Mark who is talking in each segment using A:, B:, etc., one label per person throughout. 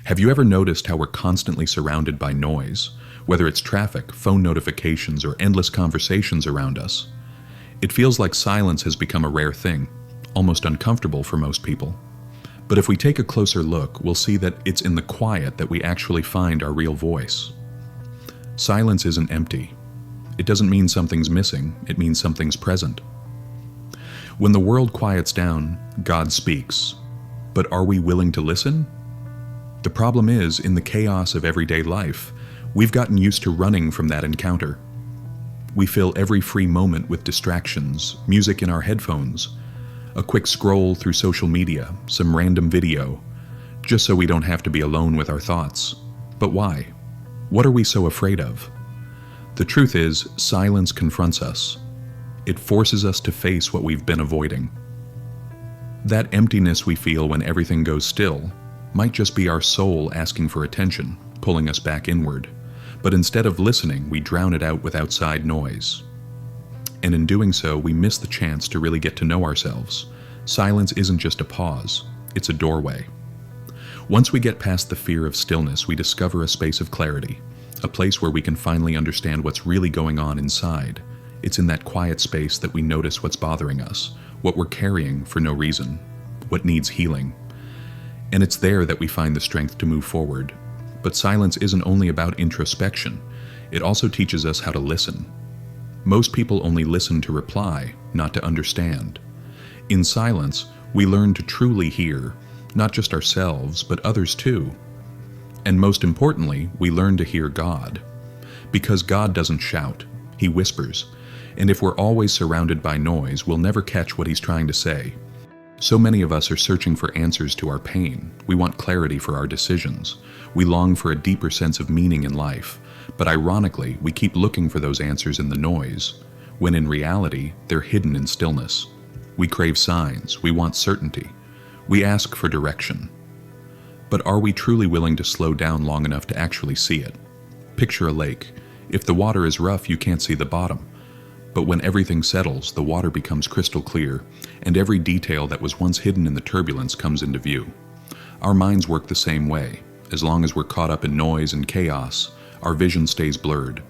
A: Have you ever noticed how we're constantly surrounded by noise, whether it's traffic, phone notifications, or endless conversations around us? It feels like silence has become a rare thing, almost uncomfortable for most people. But if we take a closer look, we'll see that it's in the quiet that we actually find our real voice. Silence isn't empty. It doesn't mean something's missing, it means something's present. When the world quiets down, God speaks. But are we willing to listen? The problem is, in the chaos of everyday life, we've gotten used to running from that encounter. We fill every free moment with distractions, music in our headphones, a quick scroll through social media, some random video, just so we don't have to be alone with our thoughts. But why? What are we so afraid of? The truth is, silence confronts us. It forces us to face what we've been avoiding. That emptiness we feel when everything goes still might just be our soul asking for attention, pulling us back inward. But instead of listening, we drown it out with outside noise. And in doing so, we miss the chance to really get to know ourselves. Silence isn't just a pause, it's a doorway. Once we get past the fear of stillness, we discover a space of clarity, a place where we can finally understand what's really going on inside. It's in that quiet space that we notice what's bothering us, what we're carrying for no reason, what needs healing. And it's there that we find the strength to move forward. But silence isn't only about introspection, it also teaches us how to listen. Most people only listen to reply, not to understand. In silence, we learn to truly hear, not just ourselves, but others too. And most importantly, we learn to hear God. Because God doesn't shout, He whispers. And if we're always surrounded by noise, we'll never catch what He's trying to say. So many of us are searching for answers to our pain. We want clarity for our decisions. We long for a deeper sense of meaning in life. But ironically, we keep looking for those answers in the noise, when in reality, they're hidden in stillness. We crave signs. We want certainty. We ask for direction. But are we truly willing to slow down long enough to actually see it? Picture a lake. If the water is rough, you can't see the bottom. But when everything settles, the water becomes crystal clear, and every detail that was once hidden in the turbulence comes into view. Our minds work the same way. As long as we're caught up in noise and chaos, our vision stays blurred.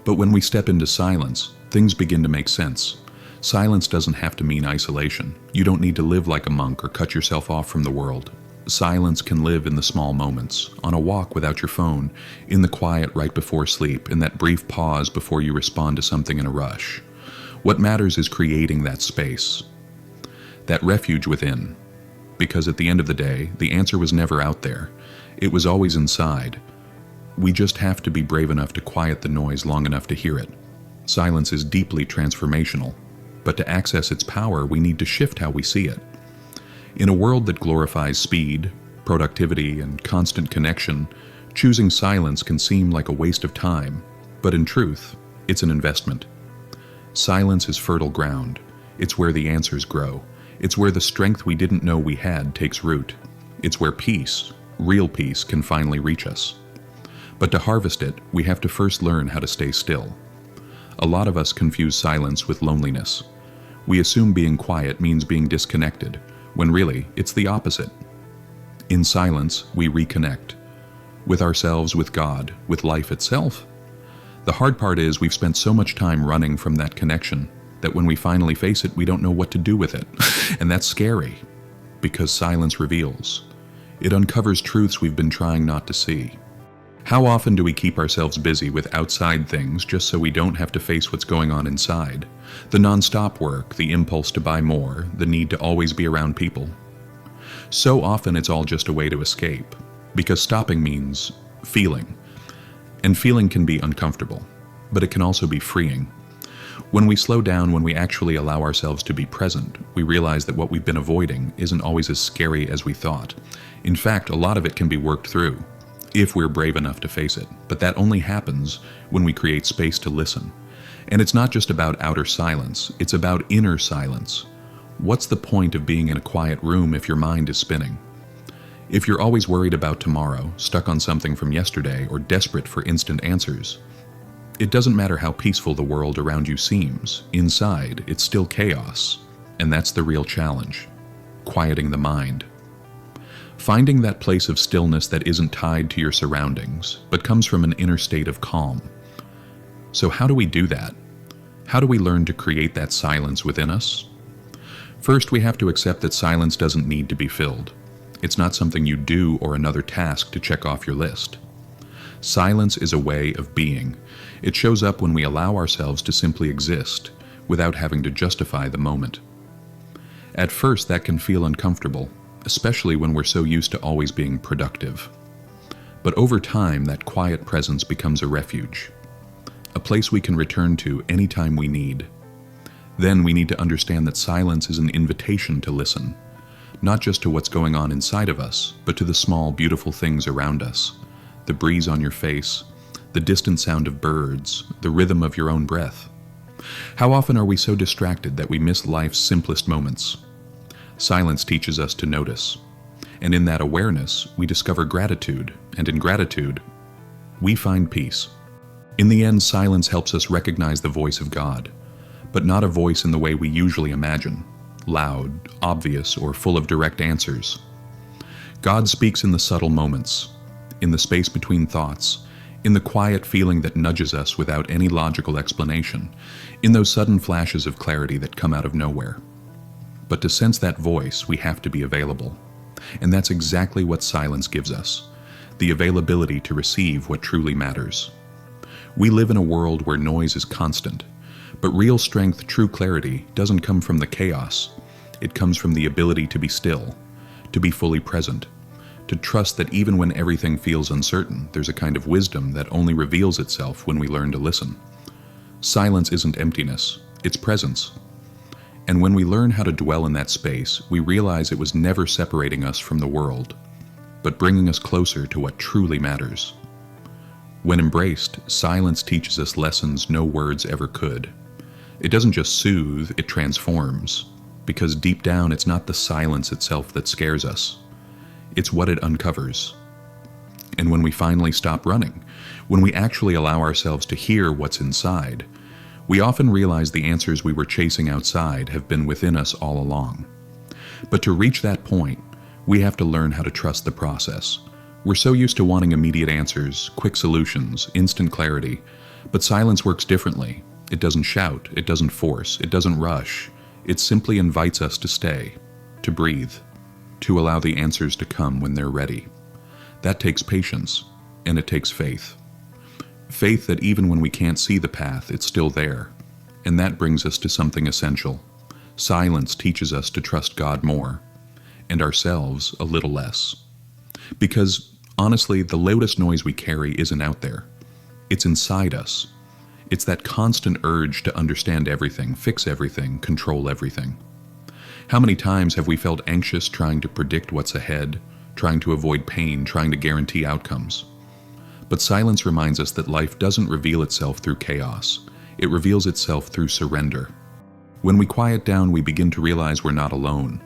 A: But when we step into silence, things begin to make sense. Silence doesn't have to mean isolation. You don't need to live like a monk or cut yourself off from the world. Silence can live in the small moments, on a walk without your phone, in the quiet right before sleep, in that brief pause before you respond to something in a rush. What matters is creating that space, that refuge within. Because at the end of the day, the answer was never out there. It was always inside. We just have to be brave enough to quiet the noise long enough to hear it. Silence is deeply transformational, but to access its power, we need to shift how we see it. In a world that glorifies speed, productivity, and constant connection, choosing silence can seem like a waste of time, but in truth, it's an investment. Silence is fertile ground. It's where the answers grow. It's where the strength we didn't know we had takes root. It's where peace, real peace, can finally reach us. But to harvest it, we have to first learn how to stay still. A lot of us confuse silence with loneliness. We assume being quiet means being disconnected, when really, it's the opposite. In silence, we reconnect. With ourselves, with God, with life itself. The hard part is we've spent so much time running from that connection that when we finally face it, we don't know what to do with it. And that's scary, because silence reveals. It uncovers truths we've been trying not to see. How often do we keep ourselves busy with outside things just so we don't have to face what's going on inside? The non-stop work, the impulse to buy more, the need to always be around people. So often it's all just a way to escape, because stopping means feeling. And feeling can be uncomfortable, but it can also be freeing. When we slow down, when we actually allow ourselves to be present, we realize that what we've been avoiding isn't always as scary as we thought. In fact, a lot of it can be worked through, if we're brave enough to face it. But that only happens when we create space to listen. And it's not just about outer silence, it's about inner silence. What's the point of being in a quiet room if your mind is spinning? If you're always worried about tomorrow, stuck on something from yesterday, or desperate for instant answers, it doesn't matter how peaceful the world around you seems. Inside, it's still chaos. And that's the real challenge: quieting the mind. Finding that place of stillness that isn't tied to your surroundings, but comes from an inner state of calm. So how do we do that? How do we learn to create that silence within us? First, we have to accept that silence doesn't need to be filled. It's not something you do or another task to check off your list. Silence is a way of being. It shows up when we allow ourselves to simply exist, without having to justify the moment. At first, that can feel uncomfortable, especially when we're so used to always being productive. But over time, that quiet presence becomes a refuge, a place we can return to anytime we need. Then we need to understand that silence is an invitation to listen, not just to what's going on inside of us, but to the small, beautiful things around us. The breeze on your face, the distant sound of birds, the rhythm of your own breath. How often are we so distracted that we miss life's simplest moments? Silence teaches us to notice, and in that awareness, we discover gratitude, and in gratitude, we find peace. In the end, silence helps us recognize the voice of God, but not a voice in the way we usually imagine, loud, obvious, or full of direct answers. God speaks in the subtle moments, in the space between thoughts, in the quiet feeling that nudges us without any logical explanation, in those sudden flashes of clarity that come out of nowhere. But to sense that voice, we have to be available. And that's exactly what silence gives us, the availability to receive what truly matters. We live in a world where noise is constant, but real strength, true clarity, doesn't come from the chaos. It comes from the ability to be still, to be fully present, to trust that even when everything feels uncertain, there's a kind of wisdom that only reveals itself when we learn to listen. Silence isn't emptiness, it's presence. And when we learn how to dwell in that space, we realize it was never separating us from the world, but bringing us closer to what truly matters. When embraced, silence teaches us lessons no words ever could. It doesn't just soothe, it transforms, because deep down it's not the silence itself that scares us. It's what it uncovers. And when we finally stop running, when we actually allow ourselves to hear what's inside, we often realize the answers we were chasing outside have been within us all along. But to reach that point, we have to learn how to trust the process. We're so used to wanting immediate answers, quick solutions, instant clarity, but silence works differently. It doesn't shout, it doesn't force, it doesn't rush. It simply invites us to stay, to breathe, to allow the answers to come when they're ready. That takes patience, and it takes faith. Faith that even when we can't see the path, it's still there. And that brings us to something essential. Silence teaches us to trust God more, and ourselves a little less. Because, honestly, the loudest noise we carry isn't out there. It's inside us. It's that constant urge to understand everything, fix everything, control everything. How many times have we felt anxious trying to predict what's ahead, trying to avoid pain, trying to guarantee outcomes? But silence reminds us that life doesn't reveal itself through chaos. It reveals itself through surrender. When we quiet down, we begin to realize we're not alone.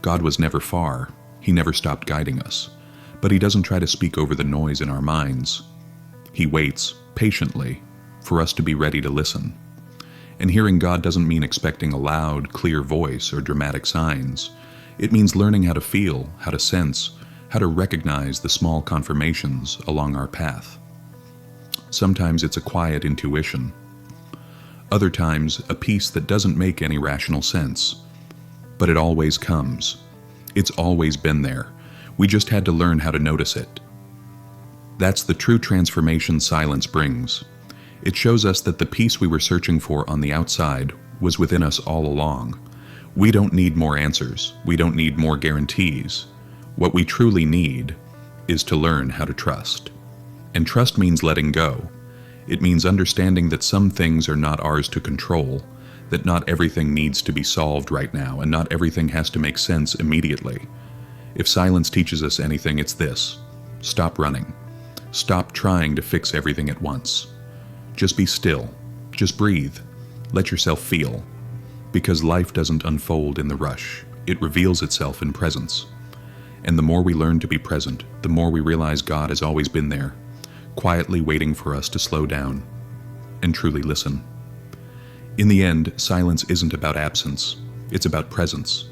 A: God was never far. He never stopped guiding us. But He doesn't try to speak over the noise in our minds. He waits, patiently, for us to be ready to listen. And hearing God doesn't mean expecting a loud, clear voice or dramatic signs. It means learning how to feel, how to sense, how to recognize the small confirmations along our path. Sometimes it's a quiet intuition. Other times, a peace that doesn't make any rational sense. But it always comes. It's always been there. We just had to learn how to notice it. That's the true transformation silence brings. It shows us that the peace we were searching for on the outside was within us all along. We don't need more answers. We don't need more guarantees. What we truly need is to learn how to trust. And trust means letting go. It means understanding that some things are not ours to control, that not everything needs to be solved right now, and not everything has to make sense immediately. If silence teaches us anything, it's this: stop running. Stop trying to fix everything at once. Just be still. Just breathe. Let yourself feel. Because life doesn't unfold in the rush. It reveals itself in presence. And the more we learn to be present, the more we realize God has always been there, quietly waiting for us to slow down and truly listen. In the end, silence isn't about absence. It's about presence.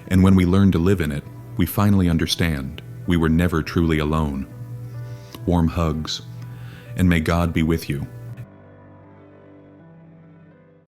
A: And when we learn to live in it, we finally understand we were never truly alone. Warm hugs, and may God be with you